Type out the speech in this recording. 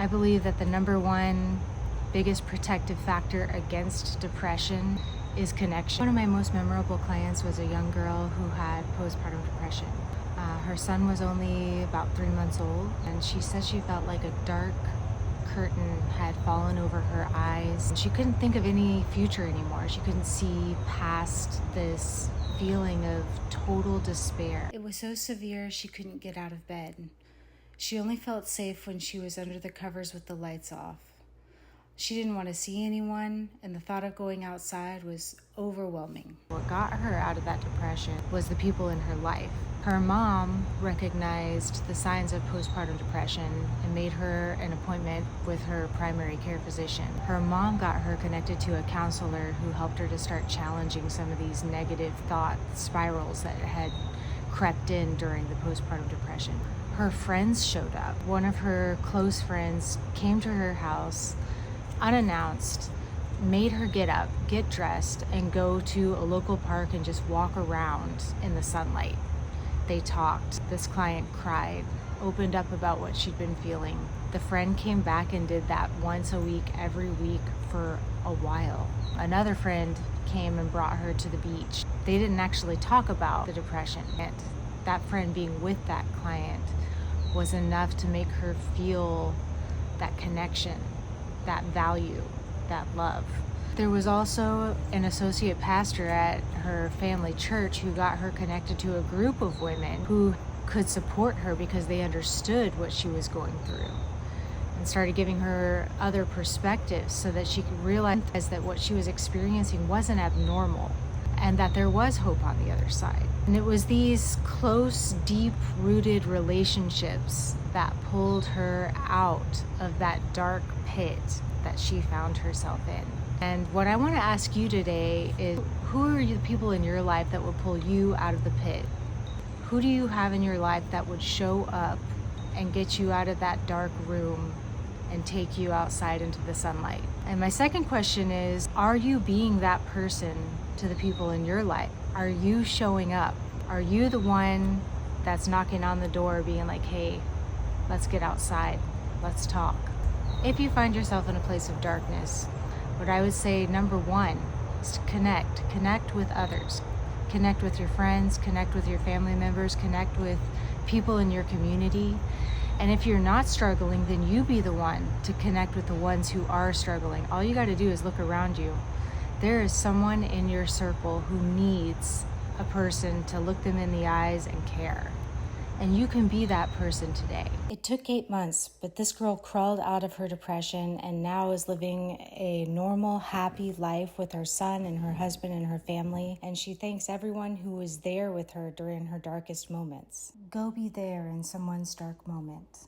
I believe that the number one biggest protective factor against depression is connection. One of my most memorable clients was a young girl who had postpartum depression. Her son was only about 3 months old, and she said she felt like a dark curtain had fallen over her eyes. She couldn't think of any future anymore. She couldn't see past this feeling of total despair. It was so severe she couldn't get out of bed. She only felt safe when she was under the covers with the lights off. She didn't want to see anyone, and the thought of going outside was overwhelming. What got her out of that depression was the people in her life. Her mom recognized the signs of postpartum depression and made her an appointment with her primary care physician. Her mom got her connected to a counselor who helped her to start challenging some of these negative thought spirals that had crept in during the postpartum depression. Her friends showed up. One of her close friends came to her house unannounced, made her get up, get dressed, and go to a local park and just walk around in the sunlight. They talked. This client cried, opened up about what she'd been feeling. The friend came back and did that once a week, every week for a while. Another friend came and brought her to the beach. They didn't actually talk about the depression. And that friend being with that client was enough to make her feel that connection, that value, that love. There was also an associate pastor at her family church who got her connected to a group of women who could support her because they understood what she was going through, and started giving her other perspectives so that she could realize that what she was experiencing wasn't abnormal and that there was hope on the other side. And it was these close, deep-rooted relationships that pulled her out of that dark pit that she found herself in. And what I want to ask you today is, who are the people in your life that will pull you out of the pit? Who do you have in your life that would show up and get you out of that dark room and take you outside into the sunlight? And my second question is, are you being that person to the people in your life? Are you showing up? Are you the one that's knocking on the door being like, hey, let's get outside, let's talk? If you find yourself in a place of darkness, what I would say, number one, is to connect with others. Connect with your friends, connect with your family members, connect with people in your community. And if you're not struggling, then you be the one to connect with the ones who are struggling. All you got to do is look around you. There is someone in your circle who needs a person to look them in the eyes and care. And you can be that person today. It took 8 months, but this girl crawled out of her depression and now is living a normal, happy life with her son and her husband and her family. And she thanks everyone who was there with her during her darkest moments. Go be there in someone's dark moment.